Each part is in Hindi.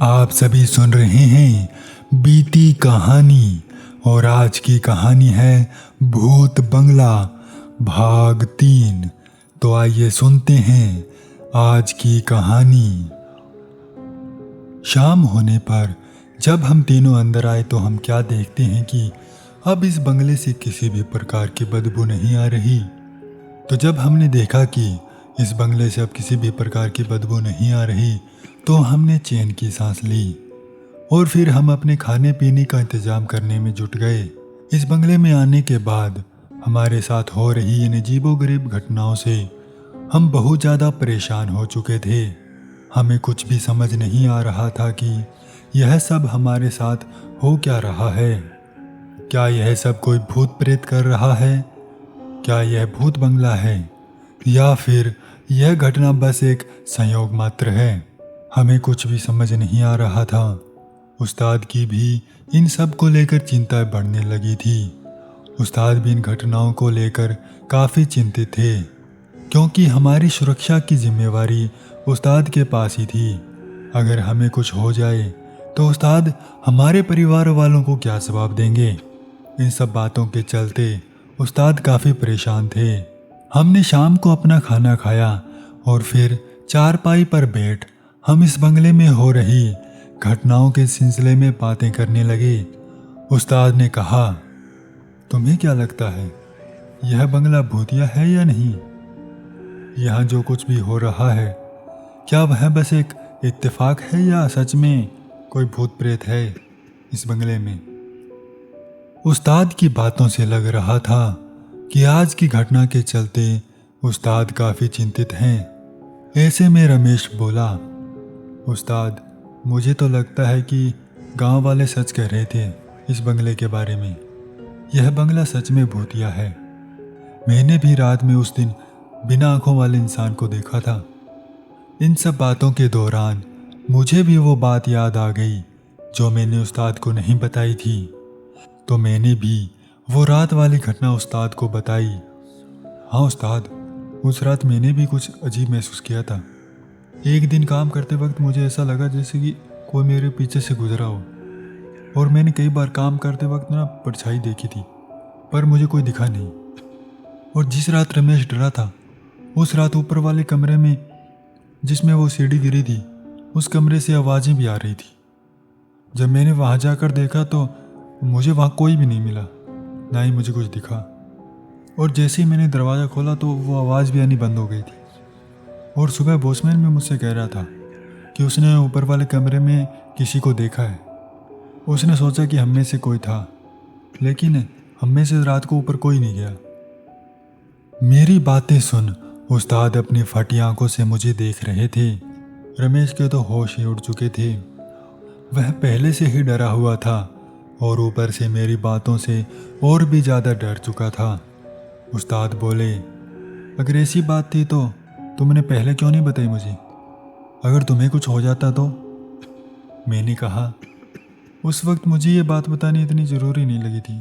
आप सभी सुन रहे हैं बीती कहानी और आज की कहानी है भूत बंगला भाग 3। तो आइए सुनते हैं आज की कहानी। शाम होने पर जब हम तीनों अंदर आए तो हम क्या देखते हैं कि अब इस बंगले से किसी भी प्रकार की बदबू नहीं आ रही। तो जब हमने देखा कि इस बंगले से अब किसी भी प्रकार की बदबू नहीं आ रही तो हमने चैन की सांस ली और फिर हम अपने खाने पीने का इंतजाम करने में जुट गए। इस बंगले में आने के बाद हमारे साथ हो रही इन अजीबोगरीब घटनाओं से हम बहुत ज़्यादा परेशान हो चुके थे। हमें कुछ भी समझ नहीं आ रहा था कि यह सब हमारे साथ हो क्या रहा है। क्या यह सब कोई भूत प्रेत कर रहा है? क्या यह भूत बंगला है या फिर यह घटना बस एक संयोग मात्र है? हमें कुछ भी समझ नहीं आ रहा था। उस्ताद की भी इन सब को लेकर चिंता बढ़ने लगी थी। उस्ताद भी इन घटनाओं को लेकर काफ़ी चिंतित थे क्योंकि हमारी सुरक्षा की जिम्मेवारी उस्ताद के पास ही थी। अगर हमें कुछ हो जाए तो उस्ताद हमारे परिवार वालों को क्या जवाब देंगे? इन सब बातों के चलते उस्ताद काफ़ी परेशान थे। हमने शाम को अपना खाना खाया और फिर चारपाई पर बैठ हम इस बंगले में हो रही घटनाओं के सिलसिले में बातें करने लगे। उस्ताद ने कहा, तुम्हें क्या लगता है यह बंगला भूतिया है या नहीं? यहाँ जो कुछ भी हो रहा है क्या वह बस एक इत्तेफाक है या सच में कोई भूत प्रेत है इस बंगले में? उस्ताद की बातों से लग रहा था कि आज की घटना के चलते उस्ताद काफ़ी चिंतित हैं। ऐसे में रमेश बोला, उस्ताद मुझे तो लगता है कि गांव वाले सच कह रहे थे इस बंगले के बारे में। यह बंगला सच में भूतिया है। मैंने भी रात में उस दिन बिना आंखों वाले इंसान को देखा था। इन सब बातों के दौरान मुझे भी वो बात याद आ गई जो मैंने उस्ताद को नहीं बताई थी। तो मैंने भी वो रात वाली घटना उस्ताद को बताई। हाँ उस्ताद, उस रात मैंने भी कुछ अजीब महसूस किया था। एक दिन काम करते वक्त मुझे ऐसा लगा जैसे कि कोई मेरे पीछे से गुजरा हो। और मैंने कई बार काम करते वक्त ना परछाई देखी थी पर मुझे कोई दिखा नहीं। और जिस रात रमेश डरा था उस रात ऊपर वाले कमरे में जिसमें वो सीढ़ी गिरी थी उस कमरे से आवाज़ें भी आ रही थी। जब मैंने वहाँ जाकर देखा तो मुझे वहाँ कोई भी नहीं मिला, ना ही मुझे कुछ दिखा। और जैसे ही मैंने दरवाज़ा खोला तो वो आवाज़ भी आनी बंद हो गई थी। और सुबह वॉचमैन भी मुझसे कह रहा था कि उसने ऊपर वाले कमरे में किसी को देखा है। उसने सोचा कि हम में से कोई था, लेकिन हम में से रात को ऊपर कोई नहीं गया। मेरी बातें सुन उस्ताद अपनी फटी आंखों से मुझे देख रहे थे। रमेश के तो होश ही उड़ चुके थे। वह पहले से ही डरा हुआ था और ऊपर से मेरी बातों से और भी ज़्यादा डर चुका था। उस्ताद बोले, अगर ऐसी बात थी तो तुमने पहले क्यों नहीं बताई मुझे? अगर तुम्हें कुछ हो जाता तो? मैंने कहा, उस वक्त मुझे ये बात बतानी इतनी ज़रूरी नहीं लगी थी।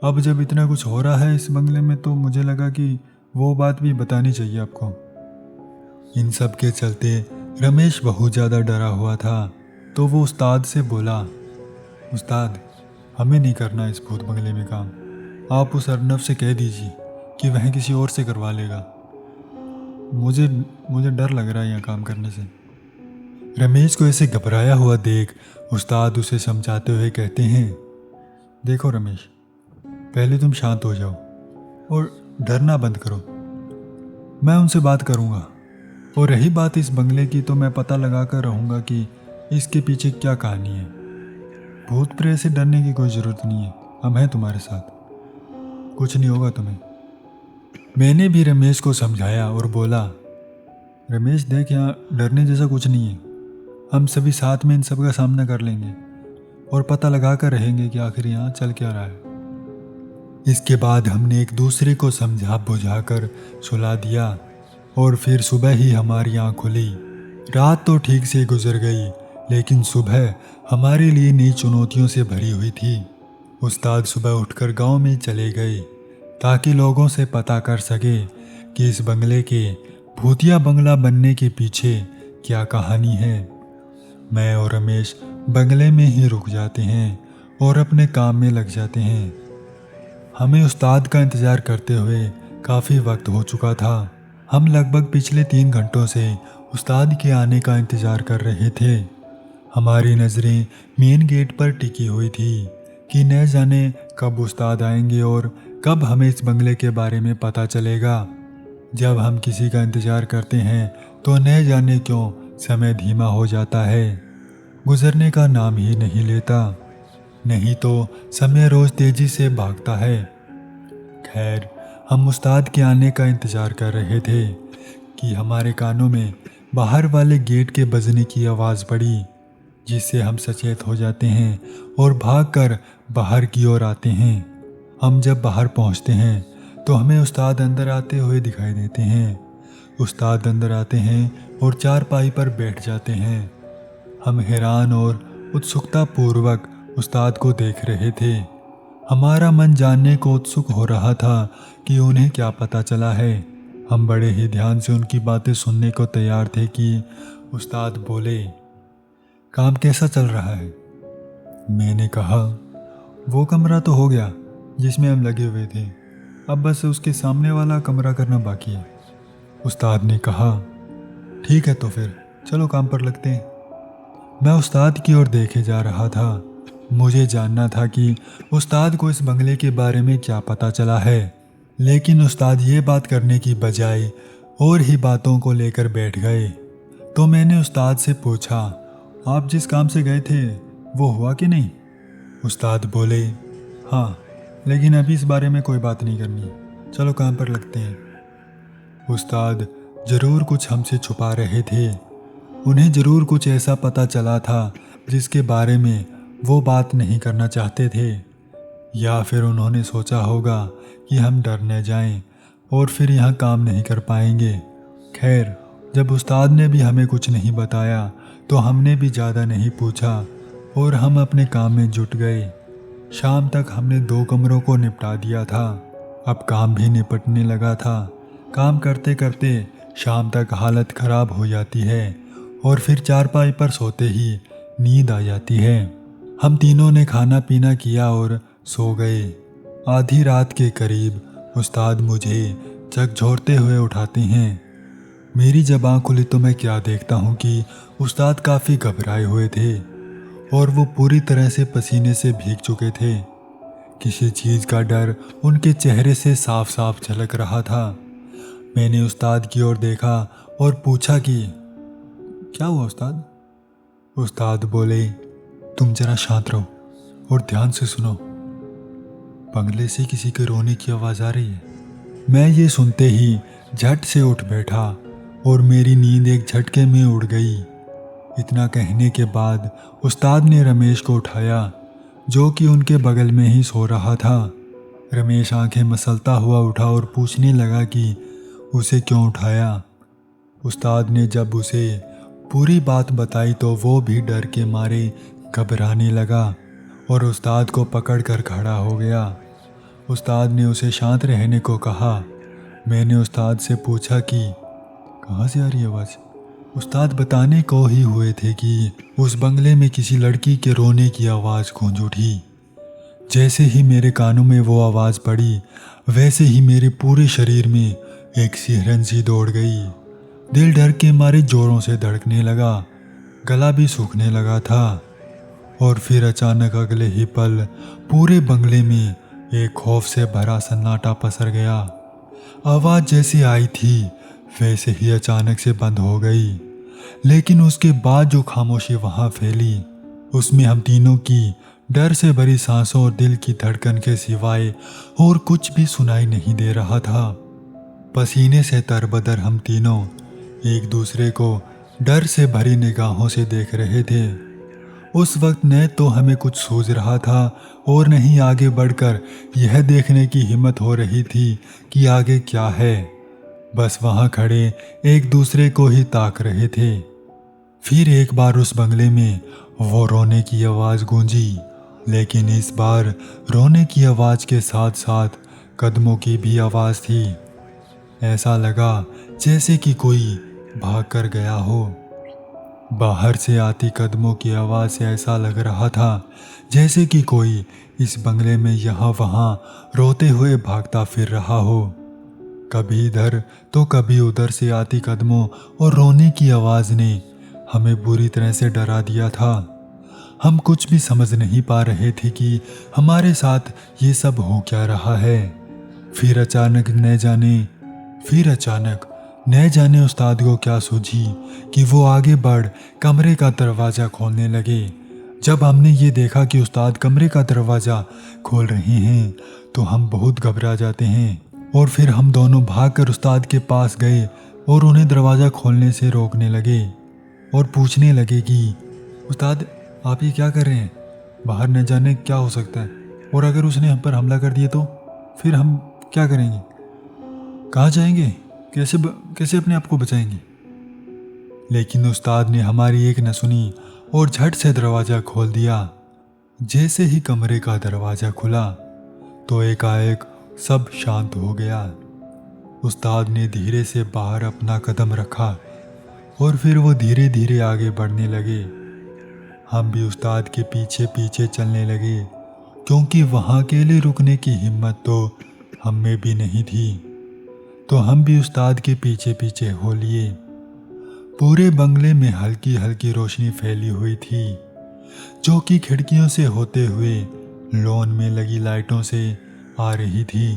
अब जब इतना कुछ हो रहा है इस बंगले में तो मुझे लगा कि वो बात भी बतानी चाहिए आपको। इन सब के चलते रमेश बहुत ज़्यादा डरा हुआ था। तो वो उस्ताद से बोला, उस्ताद हमें नहीं करना इस भूत बंगले में काम। आप उस अर्नब से कह दीजिए कि वह किसी और से करवा लेगा। मुझे डर लग रहा है यहाँ काम करने से। रमेश को ऐसे घबराया हुआ देख उस्ताद उसे समझाते हुए कहते हैं, देखो रमेश, पहले तुम शांत हो जाओ और डरना बंद करो। मैं उनसे बात करूँगा और रही बात इस बंगले की तो मैं पता लगा कर रहूँगा कि इसके पीछे क्या कहानी है। भूत प्रेत से डरने की कोई ज़रूरत नहीं है, हम हैं तुम्हारे साथ, कुछ नहीं होगा तुम्हें। मैंने भी रमेश को समझाया और बोला, रमेश देख, यहाँ डरने जैसा कुछ नहीं है। हम सभी साथ में इन सब का सामना कर लेंगे और पता लगा कर रहेंगे कि आखिर यहाँ चल क्या रहा है। इसके बाद हमने एक दूसरे को समझा बुझाकर सुला दिया और फिर सुबह ही हमारी आँख खुली। रात तो ठीक से गुजर गई लेकिन सुबह हमारे लिए नई चुनौतियों से भरी हुई थी। उस्ताद सुबह उठकर गांव में चले गए ताकि लोगों से पता कर सके कि इस बंगले के भूतिया बंगला बनने के पीछे क्या कहानी है। मैं और रमेश बंगले में ही रुक जाते हैं और अपने काम में लग जाते हैं। हमें उस्ताद का इंतज़ार करते हुए काफ़ी वक्त हो चुका था। हम लगभग पिछले 3 घंटों से उस्ताद के आने का इंतज़ार कर रहे थे। हमारी नज़रें मेन गेट पर टिकी हुई थी कि न जाने कब उस्ताद आएंगे और कब हमें इस बंगले के बारे में पता चलेगा। जब हम किसी का इंतज़ार करते हैं तो न जाने क्यों समय धीमा हो जाता है, गुजरने का नाम ही नहीं लेता। नहीं तो समय रोज़ तेज़ी से भागता है। खैर, हम उस्ताद के आने का इंतज़ार कर रहे थे कि हमारे कानों में बाहर वाले गेट के बजने की आवाज़ पड़ी, जिससे हम सचेत हो जाते हैं और भागकर बाहर की ओर आते हैं। हम जब बाहर पहुंचते हैं तो हमें उस्ताद अंदर आते हुए दिखाई देते हैं। उस्ताद अंदर आते हैं और चारपाई पर बैठ जाते हैं। हम हैरान और उत्सुकता पूर्वक उस्ताद को देख रहे थे। हमारा मन जानने को उत्सुक हो रहा था कि उन्हें क्या पता चला है। हम बड़े ही ध्यान से उनकी बातें सुनने को तैयार थे कि उस्ताद बोले, काम कैसा चल रहा है? मैंने कहा, वो कमरा तो हो गया जिसमें हम लगे हुए थे, अब बस उसके सामने वाला कमरा करना बाकी है। उस्ताद ने कहा, ठीक है तो फिर चलो काम पर लगते हैं। मैं उस्ताद की ओर देखे जा रहा था। मुझे जानना था कि उस्ताद को इस बंगले के बारे में क्या पता चला है, लेकिन उस्ताद ये बात करने की बजाय और ही बातों को लेकर बैठ गए। तो मैंने उस्ताद से पूछा, आप जिस काम से गए थे वो हुआ कि नहीं? उस्ताद बोले, हाँ, लेकिन अभी इस बारे में कोई बात नहीं करनी, चलो काम पर लगते हैं। उस्ताद ज़रूर कुछ हमसे छुपा रहे थे। उन्हें ज़रूर कुछ ऐसा पता चला था जिसके बारे में वो बात नहीं करना चाहते थे, या फिर उन्होंने सोचा होगा कि हम डर न जाएं और फिर यहाँ काम नहीं कर पाएंगे। खैर, जब उस्ताद ने भी हमें कुछ नहीं बताया तो हमने भी ज़्यादा नहीं पूछा और हम अपने काम में जुट गए। शाम तक हमने 2 कमरों को निपटा दिया था। अब काम भी निपटने लगा था। काम करते करते शाम तक हालत ख़राब हो जाती है और फिर चारपाई पर सोते ही नींद आ जाती है। हम तीनों ने खाना पीना किया और सो गए। आधी रात के करीब उस्ताद मुझे झकझोरते हुए उठाते हैं। मेरी जब आँख खुली तो मैं क्या देखता हूँ कि उस्ताद काफ़ी घबराए हुए थे और वो पूरी तरह से पसीने से भीग चुके थे। किसी चीज़ का डर उनके चेहरे से साफ साफ झलक रहा था। मैंने उस्ताद की ओर देखा और पूछा कि क्या हुआ उस्ताद? उस्ताद बोले, तुम जरा शांत रहो और ध्यान से सुनो, बंगले से किसी के रोने की आवाज़ आ रही है। मैं ये सुनते ही झट से उठ बैठा और मेरी नींद एक झटके में उड़ गई। इतना कहने के बाद उस्ताद ने रमेश को उठाया, जो कि उनके बगल में ही सो रहा था। रमेश आंखें मसलता हुआ उठा और पूछने लगा कि उसे क्यों उठाया। उस्ताद ने जब उसे पूरी बात बताई तो वो भी डर के मारे घबराने लगा और उस्ताद को पकड़कर खड़ा हो गया। उस्ताद ने उसे शांत रहने को कहा। मैंने उस्ताद से पूछा कि कहाँ से आ रही आवाज़? उस्ताद बताने को ही हुए थे कि उस बंगले में किसी लड़की के रोने की आवाज़ गूंज उठी। जैसे ही मेरे कानों में वो आवाज़ पड़ी, वैसे ही मेरे पूरे शरीर में एक सिहरन सी दौड़ गई। दिल डर के मारे ज़ोरों से धड़कने लगा, गला भी सूखने लगा था। और फिर अचानक अगले ही पल पूरे बंगले में एक खौफ से भरा सन्नाटा पसर गया। आवाज़ जैसे आई थी वैसे ही अचानक से बंद हो गई, लेकिन उसके बाद जो खामोशी वहाँ फैली, उसमें हम तीनों की डर से भरी सांसों और दिल की धड़कन के सिवाय और कुछ भी सुनाई नहीं दे रहा था। पसीने से तरबतर हम तीनों एक दूसरे को डर से भरी निगाहों से देख रहे थे। उस वक्त न तो हमें कुछ सूझ रहा था और न ही आगे बढ़कर यह देखने की हिम्मत हो रही थी कि आगे क्या है। बस वहाँ खड़े एक दूसरे को ही ताक रहे थे। फिर एक बार उस बंगले में वो रोने की आवाज़ गूंजी, लेकिन इस बार रोने की आवाज़ के साथ साथ कदमों की भी आवाज़ थी। ऐसा लगा जैसे कि कोई भाग कर गया हो। बाहर से आती कदमों की आवाज़ से ऐसा लग रहा था जैसे कि कोई इस बंगले में यहाँ वहाँ रोते हुए भागता फिर रहा हो। कभी इधर तो कभी उधर से आती कदमों और रोने की आवाज़ ने हमें बुरी तरह से डरा दिया था। हम कुछ भी समझ नहीं पा रहे थे कि हमारे साथ ये सब हो क्या रहा है। फिर अचानक न जाने उस्ताद को क्या सूझी कि वो आगे बढ़ कमरे का दरवाज़ा खोलने लगे। जब हमने ये देखा कि उस्ताद कमरे का दरवाज़ा खोल रहे हैं तो हम बहुत घबरा जाते हैं और फिर हम दोनों भागकर उस्ताद के पास गए और उन्हें दरवाज़ा खोलने से रोकने लगे और पूछने लगे कि उस्ताद आप ये क्या कर रहे हैं, बाहर न जाने क्या हो सकता है, और अगर उसने हम पर हमला कर दिया तो फिर हम क्या करेंगे, कहाँ जाएंगे, कैसे अपने आप को बचाएंगे। लेकिन उस्ताद ने हमारी एक न सुनी और झट से दरवाज़ा खोल दिया। जैसे ही कमरे का दरवाज़ा खुला तो एकाएक सब शांत हो गया। उस्ताद ने धीरे से बाहर अपना कदम रखा और फिर वो धीरे धीरे आगे बढ़ने लगे। हम भी उस्ताद के पीछे पीछे चलने लगे क्योंकि वहाँ अकेले रुकने की हिम्मत तो हम में भी नहीं थी। तो हम भी उस्ताद के पीछे पीछे हो लिए। पूरे बंगले में हल्की हल्की रोशनी फैली हुई थी जो कि खिड़कियों से होते हुए लॉन में लगी लाइटों से आ रही थी।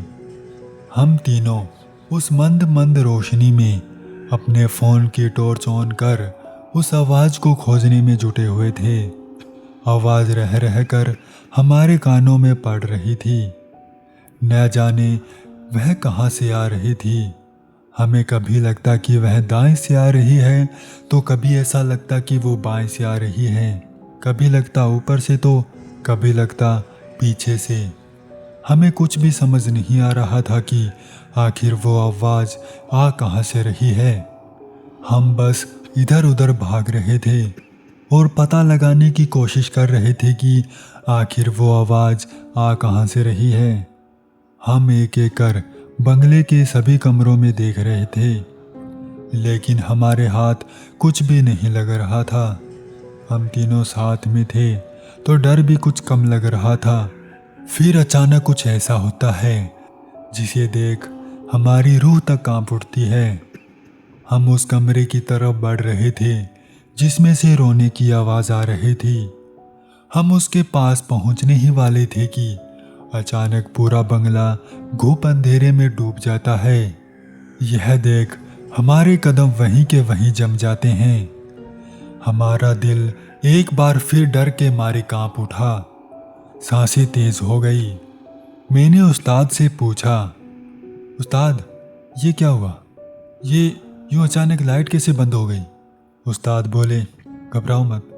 हम तीनों उस मंद मंद रोशनी में अपने फ़ोन की टॉर्च ऑन कर उस आवाज़ को खोजने में जुटे हुए थे। आवाज़ रह रह कर हमारे कानों में पड़ रही थी। न जाने वह कहाँ से आ रही थी। हमें कभी लगता कि वह दाएं से आ रही है तो कभी ऐसा लगता कि वो बाएं से आ रही है, कभी लगता ऊपर से तो कभी लगता पीछे से। हमें कुछ भी समझ नहीं आ रहा था कि आखिर वो आवाज़ आ कहाँ से रही है। हम बस इधर उधर भाग रहे थे और पता लगाने की कोशिश कर रहे थे कि आखिर वो आवाज़ आ कहाँ से रही है। हम एक एक कर बंगले के सभी कमरों में देख रहे थे लेकिन हमारे हाथ कुछ भी नहीं लग रहा था। हम तीनों साथ में थे तो डर भी कुछ कम लग रहा था। फिर अचानक कुछ ऐसा होता है जिसे देख हमारी रूह तक कांप उठती है। हम उस कमरे की तरफ बढ़ रहे थे जिसमें से रोने की आवाज़ आ रही थी। हम उसके पास पहुंचने ही वाले थे कि अचानक पूरा बंगला घुप अंधेरे में डूब जाता है। यह देख हमारे कदम वहीं के वहीं जम जाते हैं। हमारा दिल एक बार फिर डर के मारे कांप उठा, सांसें तेज हो गई। मैंने उस्ताद से पूछा, उस्ताद ये क्या हुआ, ये यूं अचानक लाइट कैसे बंद हो गई। उस्ताद बोले, घबराओ मत,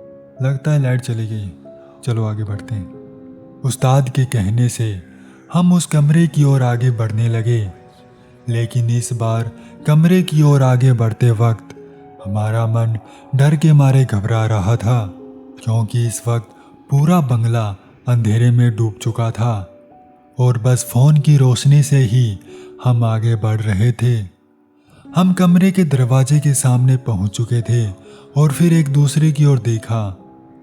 लगता है लाइट चली गई, चलो आगे बढ़ते हैं। उस्ताद के कहने से हम उस कमरे की ओर आगे बढ़ने लगे लेकिन इस बार कमरे की ओर आगे बढ़ते वक्त हमारा मन डर के मारे घबरा रहा था क्योंकि इस वक्त पूरा बंगला अंधेरे में डूब चुका था और बस फ़ोन की रोशनी से ही हम आगे बढ़ रहे थे। हम कमरे के दरवाजे के सामने पहुंच चुके थे और फिर एक दूसरे की ओर देखा।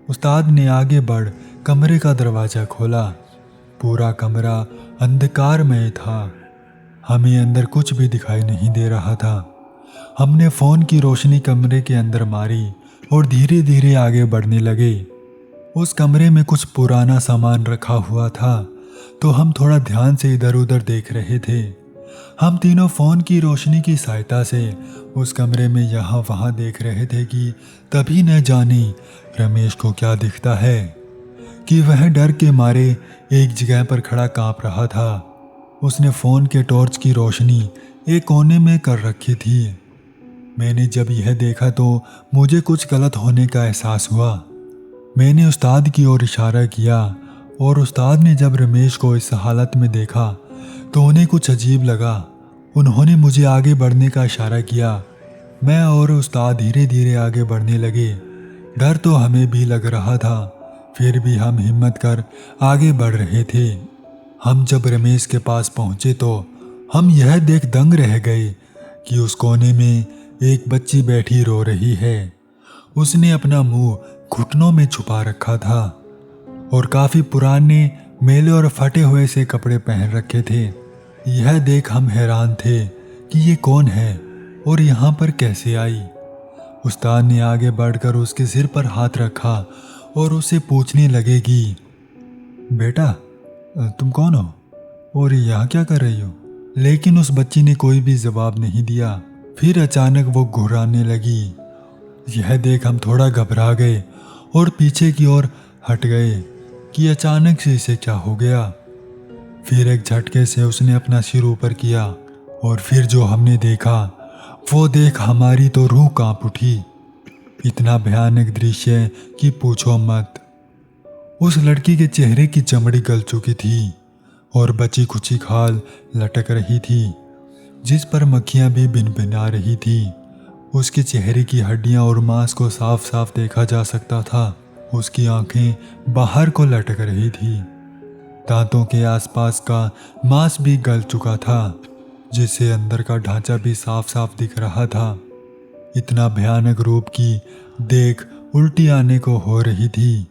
उस्ताद ने आगे बढ़ कमरे का दरवाज़ा खोला। पूरा कमरा अंधकारमय था, हमें अंदर कुछ भी दिखाई नहीं दे रहा था। हमने फ़ोन की रोशनी कमरे के अंदर मारी और धीरे धीरे आगे बढ़ने लगे। उस कमरे में कुछ पुराना सामान रखा हुआ था तो हम थोड़ा ध्यान से इधर उधर देख रहे थे। हम तीनों फ़ोन की रोशनी की सहायता से उस कमरे में यहाँ वहाँ देख रहे थे कि तभी न जाने रमेश को क्या दिखता है कि वह डर के मारे एक जगह पर खड़ा कांप रहा था। उसने फ़ोन के टॉर्च की रोशनी एक कोने में कर रखी थी। मैंने जब यह देखा तो मुझे कुछ गलत होने का एहसास हुआ। मैंने उस्ताद की ओर इशारा किया और उस्ताद ने जब रमेश को इस हालत में देखा तो उन्हें कुछ अजीब लगा। उन्होंने मुझे आगे बढ़ने का इशारा किया। मैं और उस्ताद धीरे धीरे आगे बढ़ने लगे। डर तो हमें भी लग रहा था, फिर भी हम हिम्मत कर आगे बढ़ रहे थे। हम जब रमेश के पास पहुंचे तो हम यह देख दंग रह गए कि उस कोने में एक बच्ची बैठी रो रही है। उसने अपना मुंह घुटनों में छुपा रखा था और काफी पुराने मैले और फटे हुए से कपड़े पहन रखे थे। यह देख हम हैरान थे कि ये कौन है और यहाँ पर कैसे आई। उस्ताद ने आगे बढ़कर उसके सिर पर हाथ रखा और उसे पूछने लगे कि बेटा, तुम कौन हो और यहाँ क्या कर रही हो? लेकिन उस बच्ची ने कोई भी जवाब नहीं दिया। फिर अचानक वो घुराने लगी। यह देख हम थोड़ा घबरा गए और पीछे की ओर हट गए कि अचानक से इसे क्या हो गया। फिर एक झटके से उसने अपना सिर ऊपर किया और फिर जो हमने देखा वो देख हमारी तो रूह कांप उठी। इतना भयानक दृश्य कि पूछो मत। उस लड़की के चेहरे की चमड़ी गल चुकी थी और बची खुची खाल लटक रही थी जिस पर मक्खियां भी भिनभिना रही थी। उसके चेहरे की हड्डियां और मांस को साफ साफ देखा जा सकता था। उसकी आंखें बाहर को लटक रही थी। दांतों के आसपास का मांस भी गल चुका था जिससे अंदर का ढांचा भी साफ साफ दिख रहा था। इतना भयानक रूप की देख उल्टी आने को हो रही थी।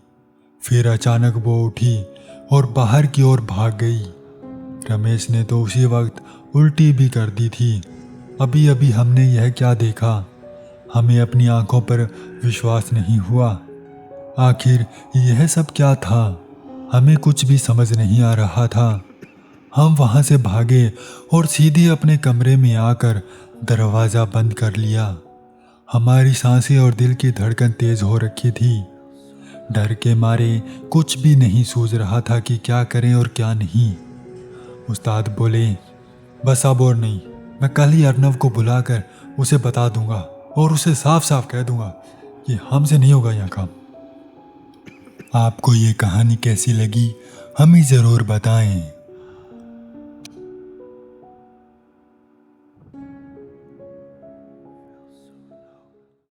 फिर अचानक वो उठी और बाहर की ओर भाग गई। रमेश ने तो उसी वक्त उल्टी भी कर दी थी। अभी अभी हमने यह क्या देखा, हमें अपनी आंखों पर विश्वास नहीं हुआ। आखिर यह सब क्या था, हमें कुछ भी समझ नहीं आ रहा था। हम वहां से भागे और सीधे अपने कमरे में आकर दरवाज़ा बंद कर लिया। हमारी सांसें और दिल की धड़कन तेज हो रखी थी। डर के मारे कुछ भी नहीं सूझ रहा था कि क्या करें और क्या नहीं। उस्ताद बोले, बस अब और नहीं, मैं कल ही अर्नव को बुलाकर उसे बता दूंगा और उसे साफ साफ कह दूंगा कि हमसे नहीं होगा यहाँ काम। आपको ये कहानी कैसी लगी हमें ज़रूर बताएं।